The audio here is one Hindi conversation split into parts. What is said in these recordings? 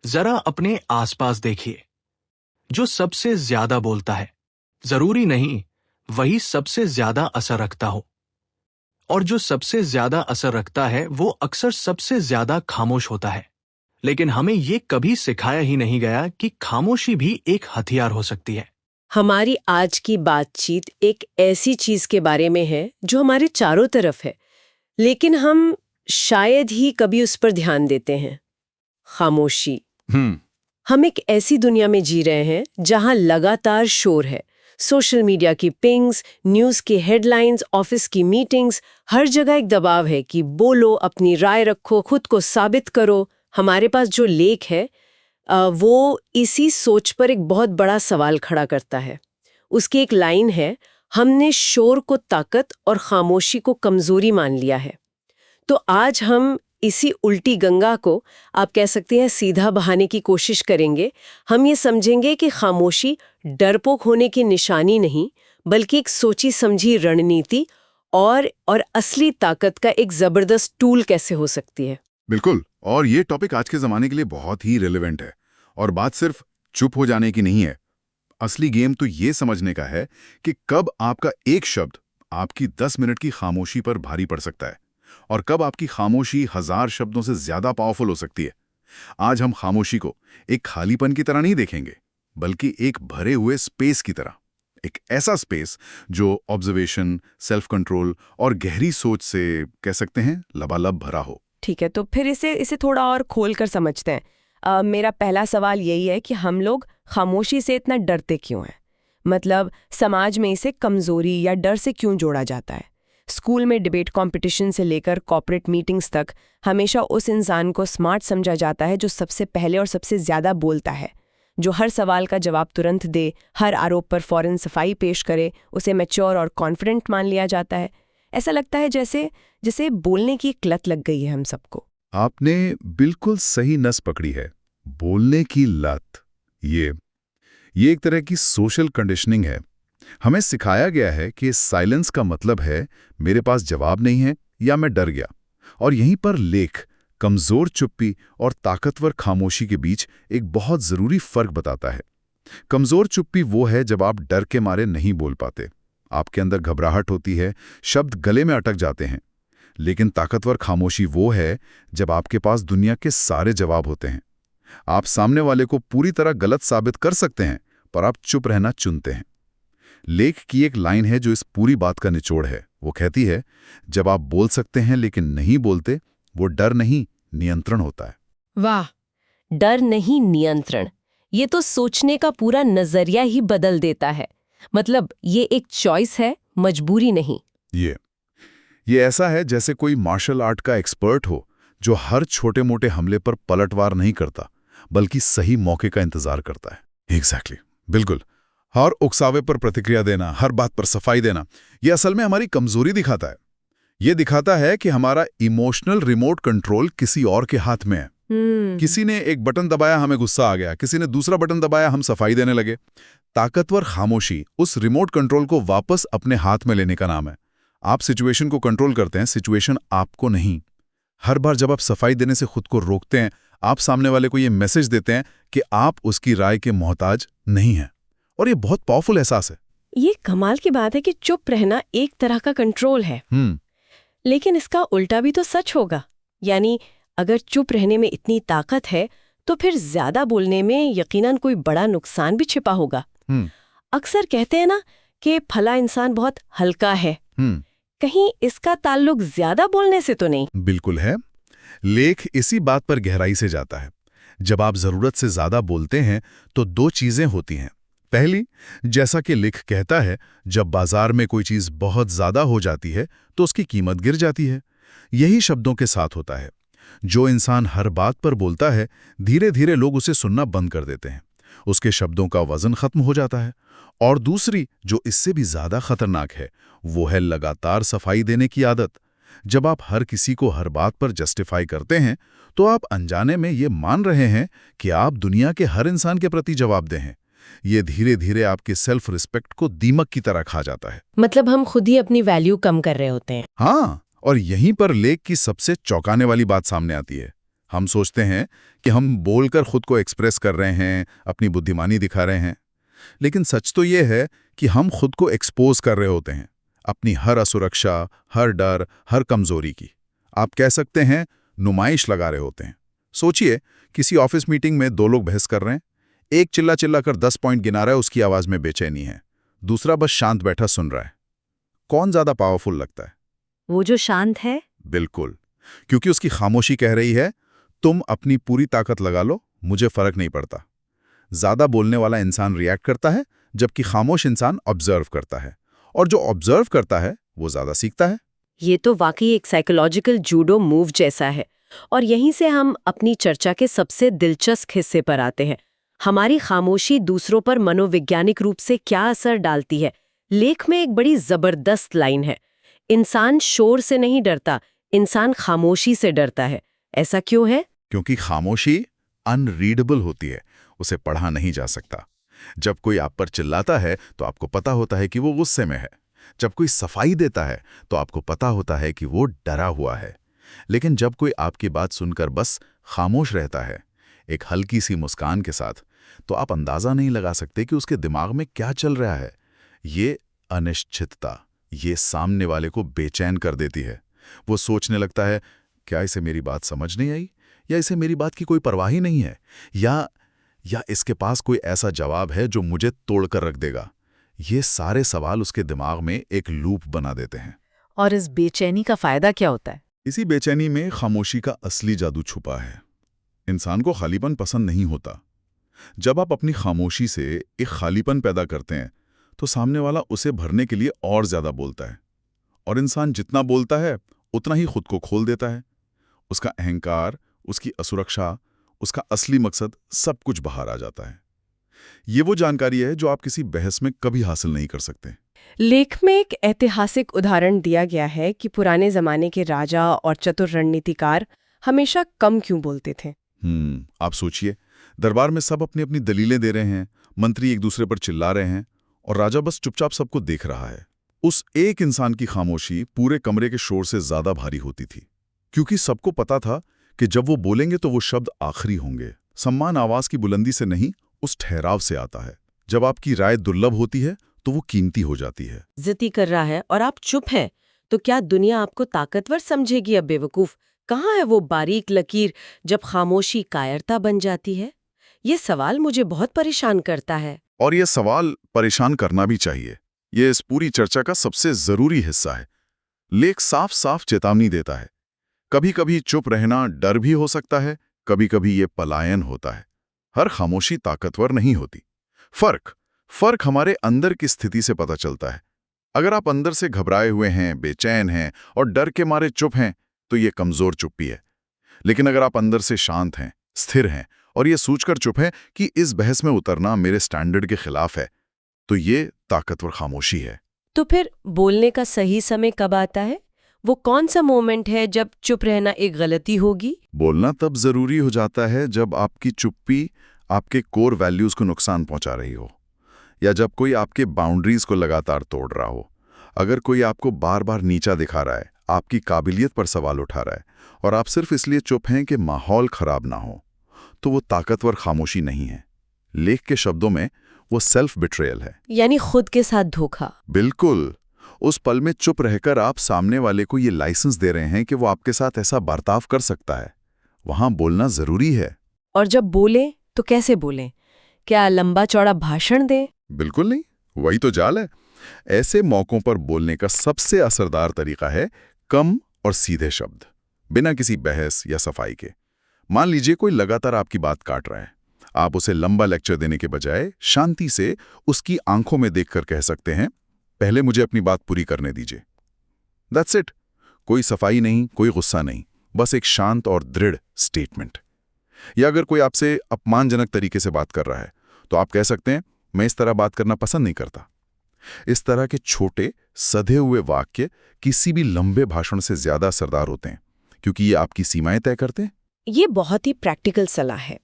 जरा अपने आसपास देखिए। जो सबसे ज्यादा बोलता है, जरूरी नहीं वही सबसे ज्यादा असर रखता हो। और जो सबसे ज्यादा असर रखता है वो अक्सर सबसे ज्यादा खामोश होता है। लेकिन हमें ये कभी सिखाया ही नहीं गया कि खामोशी भी एक हथियार हो सकती है। हमारी आज की बातचीत एक ऐसी चीज के बारे में है जो हमारे चारों तरफ है, लेकिन हम शायद ही कभी उस पर ध्यान देते हैं। खामोशी। हम एक ऐसी दुनिया में जी रहे हैं जहां लगातार शोर है। सोशल मीडिया की पिंग्स, न्यूज़ की हेडलाइंस, ऑफिस की मीटिंग्स, हर जगह एक दबाव है कि बोलो, अपनी राय रखो, खुद को साबित करो। हमारे पास जो लेख है वो इसी सोच पर एक बहुत बड़ा सवाल खड़ा करता है। उसकी एक लाइन है, हमने शोर को ताकत और खामोशी को कमजोरी मान लिया है। तो आज हम इसी उल्टी गंगा को, आप कह सकते हैं, सीधा बहाने की कोशिश करेंगे। हम ये समझेंगे कि खामोशी डरपोक होने की निशानी नहीं, बल्कि एक सोची समझी रणनीति और असली ताकत का एक जबरदस्त टूल कैसे हो सकती है। बिल्कुल। और ये टॉपिक आज के ज़माने के लिए बहुत ही रिलेवेंट है। और बात सिर्फ चुप हो जाने की नहीं है। असली गेम तो ये समझने का है कि कब आपका एक शब्द आपकी 10 मिनट की खामोशी पर भारी पड़ सकता है और कब आपकी खामोशी 1000 शब्दों से ज़्यादा पावरफुल हो सकती है। आज हम खामोशी को एक खालीपन की तरह नहीं देखेंगे, बल्कि एक भरे हुए स्पेस की तरह। एक ऐसा स्पेस जो ऑब्जर्वेशन, सेल्फ कंट्रोल और गहरी सोच से, कह सकते हैं, लबालब भरा हो। ठीक है, तो फिर इसे थोड़ा और खोल कर समझते हैं। मेरा पहला सवाल यही है कि हम लोग खामोशी से इतना डरते क्यों हैं? मतलब समाज में इसे कमजोरी या डर से क्यों जोड़ा जाता है? स्कूल में डिबेट कंपटीशन से लेकर कॉर्पोरेट मीटिंग्स तक हमेशा उस इंसान को स्मार्ट समझा जाता है जो सबसे पहले और सबसे ज्यादा बोलता है, जो हर सवाल का जवाब तुरंत दे, हर आरोप पर फौरन सफाई पेश करे। उसे मैच्योर और कॉन्फिडेंट मान लिया जाता है। ऐसा लगता है जैसे बोलने की एक लत लग गई है हम सबको। आपने बिल्कुल सही नस पकड़ी है, बोलने की लत। ये एक तरह की सोशल कंडीशनिंग है। हमें सिखाया गया है कि साइलेंस का मतलब है मेरे पास जवाब नहीं है या मैं डर गया। और यहीं पर लेख कमजोर चुप्पी और ताकतवर खामोशी के बीच एक बहुत जरूरी फर्क बताता है। कमजोर चुप्पी वो है जब आप डर के मारे नहीं बोल पाते, आपके अंदर घबराहट होती है, शब्द गले में अटक जाते हैं। लेकिन ताकतवर खामोशी वो है जब आपके पास दुनिया के सारे जवाब होते हैं। आप सामने वाले को पूरी तरह गलत साबित कर सकते हैं, पर आप चुप रहना चुनते हैं। लेख की एक लाइन है जो इस पूरी बात का निचोड़ है। वो कहती है, जब आप बोल सकते हैं लेकिन नहीं बोलते, वो डर नहीं, नियंत्रण होता है। वाह, डर नहीं, नियंत्रण। ये तो सोचने का पूरा नजरिया ही बदल देता है। मतलब ये एक चॉइस है, मजबूरी नहीं। ये ऐसा है जैसे कोई मार्शल आर्ट का एक्सपर्ट हो जो हर छोटे मोटे हमले पर पलटवार नहीं करता, बल्कि सही मौके का इंतजार करता है। एग्जैक्टली, बिल्कुल। हर उकसावे पर प्रतिक्रिया देना, हर बात पर सफाई देना, ये असल में हमारी कमजोरी दिखाता है। ये दिखाता है कि हमारा इमोशनल रिमोट कंट्रोल किसी और के हाथ में है। किसी ने एक बटन दबाया, हमें गुस्सा आ गया, किसी ने दूसरा बटन दबाया, हम सफाई देने लगे। ताकतवर खामोशी उस रिमोट कंट्रोल को वापस अपने हाथ में लेने का नाम है। आप सिचुएशन को कंट्रोल करते हैं, सिचुएशन आपको नहीं। हर बार जब आप सफाई देने से खुद को रोकते हैं, आप सामने वाले को ये मैसेज देते हैं कि आप उसकी राय के मोहताज नहीं हैं। और ये बहुत पावरफुल एहसास है। ये कमाल की बात है कि चुप रहना एक तरह का कंट्रोल है। लेकिन इसका उल्टा भी तो सच होगा। यानी अगर चुप रहने में इतनी ताकत है, तो फिर ज्यादा बोलने में यकीनन कोई बड़ा नुकसान भी छिपा होगा। अक्सर कहते हैं ना कि फला इंसान बहुत हल्का है। कहीं इसका ताल्लुक ज्यादा बोलने से तो नहीं? बिल्कुल है। लेख इसी बात पर गहराई से जाता है। जब आप जरूरत से ज्यादा बोलते हैं तो दो चीजें होती हैं। पहली, जैसा कि लेख कहता है, जब बाजार में कोई चीज बहुत ज्यादा हो जाती है तो उसकी कीमत गिर जाती है। यही शब्दों के साथ होता है। जो इंसान हर बात पर बोलता है, धीरे धीरे लोग उसे सुनना बंद कर देते हैं। उसके शब्दों का वजन खत्म हो जाता है। और दूसरी, जो इससे भी ज्यादा खतरनाक है, वो है लगातार सफाई देने की आदत। जब आप हर किसी को हर बात पर जस्टिफाई करते हैं, तो आप अनजाने में ये मान रहे हैं कि आप दुनिया के हर इंसान के प्रति जवाबदेह हैं। ये धीरे धीरे आपके सेल्फ रिस्पेक्ट को दीमक की तरह खा जाता है। मतलब हम खुद ही अपनी वैल्यू कम कर रहे होते हैं। हाँ, और यहीं पर लेख की सबसे चौंकाने वाली बात सामने आती है। हम सोचते हैं कि हम बोलकर खुद को एक्सप्रेस कर रहे हैं, अपनी बुद्धिमानी दिखा रहे हैं। लेकिन सच तो ये है कि हम खुद को एक्सपोज कर रहे होते हैं, अपनी हर असुरक्षा, हर डर, हर कमजोरी की। आप कह सकते हैं नुमाइश लगा रहे होते हैं। सोचिए, किसी ऑफिस मीटिंग में दो लोग बहस कर रहे हैं। एक चिल्ला चिल्ला कर 10 पॉइंट गिना रहा है, उसकी आवाज में बेचैनी है। दूसरा बस शांत बैठा सुन रहा है। कौन ज्यादा पावरफुल लगता है? वो जो शांत है। बिल्कुल, क्योंकि उसकी खामोशी कह रही है तुम अपनी पूरी ताकत लगा लो, मुझे फर्क नहीं पड़ता। ज्यादा बोलने वाला इंसान रिएक्ट करता है, जबकि खामोश इंसान ऑब्जर्व करता है, और जो ऑब्जर्व करता है वो ज्यादा सीखता है। ये तो वाकई एक साइकोलॉजिकल जूडो मूव जैसा है। और यहीं से हम अपनी चर्चा के सबसे दिलचस्प हिस्से पर आते हैं। हमारी खामोशी दूसरों पर मनोवैज्ञानिक रूप से क्या असर डालती है। लेख में एक बड़ी जबरदस्त लाइन है, इंसान शोर से नहीं डरता, इंसान खामोशी से डरता है। ऐसा क्यों है? क्योंकि खामोशी अनरीडेबल होती है, उसे पढ़ा नहीं जा सकता। जब कोई आप पर चिल्लाता है तो आपको पता होता है कि वो गुस्से में है। जब कोई सफाई देता है तो आपको पता होता है कि वो डरा हुआ है। लेकिन जब कोई आपकी बात सुनकर बस खामोश रहता है, एक हल्की सी मुस्कान के साथ, तो आप अंदाजा नहीं लगा सकते कि उसके दिमाग में क्या चल रहा है। ये अनिश्चितता, ये सामने वाले को बेचैन कर देती है। वो सोचने लगता है, क्या इसे मेरी बात समझ नहीं आई, या इसे मेरी बात की कोई परवाह ही नहीं है, या इसके पास कोई ऐसा जवाब है जो मुझे तोड़कर रख देगा। ये सारे सवाल उसके दिमाग में एक लूप बना देते हैं। और इस बेचैनी का फायदा क्या होता है? इसी बेचैनी में खामोशी का असली जादू छुपा है। इंसान को खालीपन पसंद नहीं होता। जब आप अपनी खामोशी से एक खालीपन पैदा करते हैं तो सामने वाला उसे भरने के लिए और ज्यादा बोलता है, और इंसान जितना बोलता है उतना ही खुद को खोल देता है। उसका अहंकार, उसकी असुरक्षा, उसका असली मकसद, सब कुछ बाहर आ जाता है। ये वो जानकारी है जो आप किसी बहस में कभी हासिल नहीं कर सकते। लेख में एक ऐतिहासिक उदाहरण दिया गया है कि पुराने जमाने के राजा और चतुर रणनीतिकार हमेशा कम क्यों बोलते थे। आप सोचिए, दरबार में सब अपनी अपनी दलीलें दे रहे हैं, मंत्री एक दूसरे पर चिल्ला रहे हैं, और राजा बस चुपचाप सबको देख रहा है। उस एक इंसान की खामोशी पूरे कमरे के शोर से ज्यादा भारी होती थी, क्योंकि सबको पता था कि जब वो बोलेंगे तो वो शब्द आखिरी होंगे। सम्मान आवाज की बुलंदी से नहीं, उस ठहराव से आता है। जब आपकी राय दुर्लभ होती है तो वो कीमती हो जाती है। जिद्दी कर रहा है और आप चुप हैं, तो क्या दुनिया आपको ताकतवर समझेगी या बेवकूफ? कहाँ है वो बारीक लकीर जब खामोशी कायरता बन जाती है? ये सवाल मुझे बहुत परेशान करता है। और ये सवाल परेशान करना भी चाहिए। ये इस पूरी चर्चा का सबसे जरूरी हिस्सा है। लेख साफ साफ चेतावनी देता है, कभी कभी चुप रहना डर भी हो सकता है, कभी कभी ये पलायन होता है। हर खामोशी ताकतवर नहीं होती। फर्क हमारे अंदर की स्थिति से पता चलता है। अगर आप अंदर से घबराए हुए हैं, बेचैन हैं और डर के मारे चुप हैं, तो ये कमजोर चुप्पी है। लेकिन अगर आप अंदर से शांत हैं, स्थिर हैं और ये सोचकर चुप हैं कि इस बहस में उतरना मेरे स्टैंडर्ड के खिलाफ है, तो ये ताकतवर खामोशी है। तो फिर बोलने का सही समय कब आता है? वो कौन सा मोमेंट है जब चुप रहना एक गलती होगी? बोलना तब जरूरी हो जाता है जब आपकी चुप्पी आपके कोर वैल्यूज को नुकसान पहुंचा रही हो, या जब कोई आपके बाउंड्रीज को लगातार तोड़ रहा हो। अगर कोई आपको बार बार नीचा दिखा रहा है, आपकी काबिलियत पर सवाल उठा रहा है, और आप सिर्फ इसलिए चुप हैं कि माहौल खराब ना हो, तो वो ताकतवर खामोशी नहीं है। लेख के शब्दों में वो सेल्फ बिट्रेयल है, यानी खुद के साथ धोखा। बिल्कुल। उस पल में चुप रहकर आप सामने वाले को ये लाइसेंस दे रहे हैं कि वो आपके साथ ऐसा बर्ताव कर सकता है। वहां बोलना जरूरी है। और जब बोले तो कैसे बोलें? क्या लंबा चौड़ा भाषण दें? बिल्कुल नहीं, वही तो जाल है। ऐसे मौकों पर बोलने का सबसे असरदार तरीका है कम और सीधे शब्द, बिना किसी बहस या सफाई के। मान लीजिए कोई लगातार आपकी बात काट रहा है, आप उसे लंबा लेक्चर देने के बजाय शांति से उसकी आंखों में देखकर कह सकते हैं, पहले मुझे अपनी बात पूरी करने दीजिए। That's it. कोई सफाई नहीं, कोई गुस्सा नहीं, बस एक शांत और दृढ़ स्टेटमेंट। या अगर कोई आपसे अपमानजनक तरीके से बात कर रहा है, तो आप कह सकते हैं, मैं इस तरह बात करना पसंद नहीं करता। इस तरह के छोटे सधे हुए वाक्य किसी भी लंबे भाषण से ज्यादा असरदार होते हैं, क्योंकि ये आपकी सीमाएं तय करते हैं। ये बहुत ही प्रैक्टिकल सलाह है।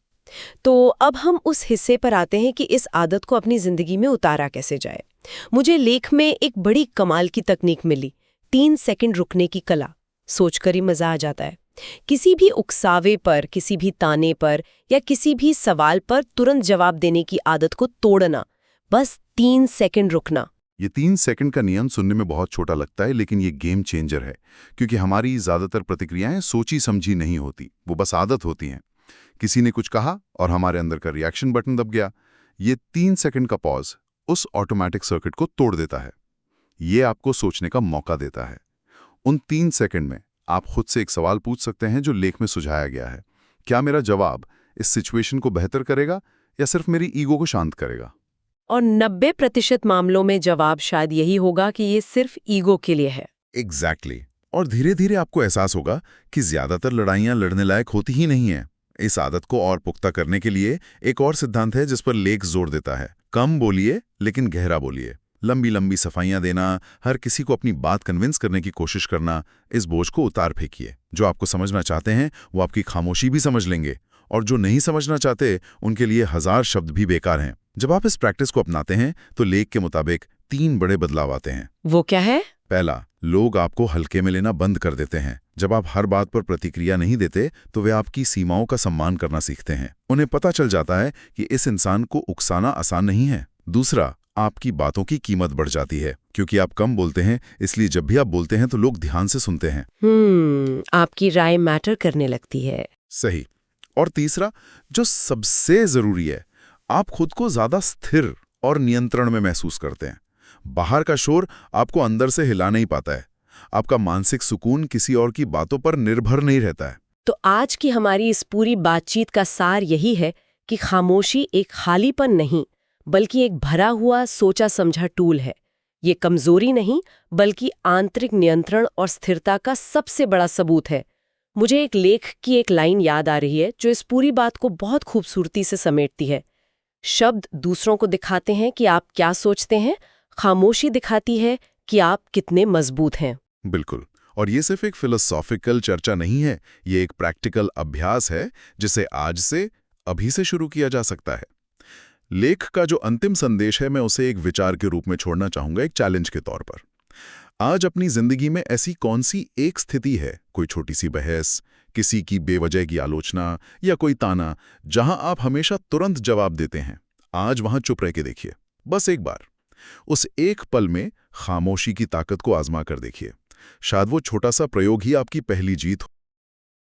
तो अब हम उस हिस्से पर आते हैं कि इस आदत को अपनी जिंदगी में उतारा कैसे जाए। मुझे लेख में एक बड़ी कमाल की तकनीक मिली, 3 सेकंड रुकने की कला। सोचकर ही मजा आ जाता है। किसी भी उकसावे पर, किसी भी ताने पर या किसी भी सवाल पर तुरंत जवाब देने की आदत को तोड़ना। बस 3 सेकंड रुकना। ये 3 सेकंड का नियम सुनने में बहुत छोटा लगता है, लेकिन ये गेम चेंजर है, क्योंकि हमारी ज़्यादातर प्रतिक्रियाएं सोची समझी नहीं होती, वो बस आदत होती हैं। किसी ने कुछ कहा और हमारे अंदर का रिएक्शन बटन दब गया। ये 3 सेकंड का पॉज उस ऑटोमेटिक सर्किट को तोड़ देता है। ये आपको सोचने का मौका देता है। उन 3 सेकंड में आप खुद से एक सवाल पूछ सकते हैं जो लेख में सुझाया गया है। क्या मेरा जवाब इस सिचुएशन को बेहतर करेगा या सिर्फ मेरी ईगो को शांत करेगा? और 90% मामलों में जवाब शायद यही होगा कि ये सिर्फ ईगो के लिए है। एग्जैक्टली। और धीरे धीरे आपको एहसास होगा कि ज्यादातर लड़ाइयां लड़ने लायक होती ही नहीं है। इस आदत को और पुख्ता करने के लिए एक और सिद्धांत है जिस पर लेख जोर देता है। कम बोलिए लेकिन गहरा बोलिए। लंबी लंबी सफाइयां देना, हर किसी को अपनी बात कन्विंस करने की कोशिश करना, इस बोझ को उतार फेंकिए। जो आपको समझना चाहते हैं वो आपकी खामोशी भी समझ लेंगे, और जो नहीं समझना चाहते उनके लिए 1000 शब्द भी बेकार हैं। जब आप इस प्रैक्टिस को अपनाते हैं तो लेख के मुताबिक 3 बड़े बदलाव आते हैं। वो क्या है? पहला, लोग आपको हल्के में लेना बंद कर देते हैं। जब आप हर बात पर प्रतिक्रिया नहीं देते तो वे आपकी सीमाओं का सम्मान करना सीखते हैं। उन्हें पता चल जाता है कि इस इंसान को उकसाना आसान नहीं है। दूसरा, आपकी बातों की कीमत बढ़ जाती है, क्योंकि आप कम बोलते हैं, इसलिए जब भी आप बोलते हैं तो लोग ध्यान से सुनते हैं। आपकी राय मैटर करने लगती है। सही। और तीसरा, जो सबसे जरूरी है, आप खुद को ज्यादा स्थिर और नियंत्रण में महसूस करते हैं। बाहर का शोर आपको अंदर से हिला नहीं पाता है। आपका मानसिक सुकून किसी और की बातों पर निर्भर नहीं रहता है। तो आज की हमारी इस पूरी बातचीत का सार यही है कि खामोशी एक खालीपन नहीं, बल्कि एक भरा हुआ सोचा समझा टूल है। ये कमजोरी नहीं, बल्कि आंतरिक नियंत्रण और स्थिरता का सबसे बड़ा सबूत है। मुझे एक लेख की एक लाइन याद आ रही है जो इस पूरी बात को बहुत खूबसूरती से समेटती है। शब्द दूसरों को दिखाते हैं कि आप क्या सोचते हैं, खामोशी दिखाती है कि आप कितने मजबूत हैं। बिल्कुल। और ये सिर्फ एक फिलोसॉफिकल चर्चा नहीं है, ये एक प्रैक्टिकल अभ्यास है जिसे आज से, अभी से शुरू किया जा सकता है। लेख का जो अंतिम संदेश है मैं उसे एक विचार के रूप में छोड़ना चाहूंगा, एक चैलेंज के तौर पर। आज अपनी जिंदगी में ऐसी कौन सी एक स्थिति है, कोई छोटी सी बहस, किसी की बेवजह की आलोचना या कोई ताना, जहां आप हमेशा तुरंत जवाब देते हैं? आज वहां चुप रह के देखिए, बस एक बार। उस एक पल में खामोशी की ताकत को आजमा कर देखिए। शायद वो छोटा सा प्रयोग ही आपकी पहली जीत हो।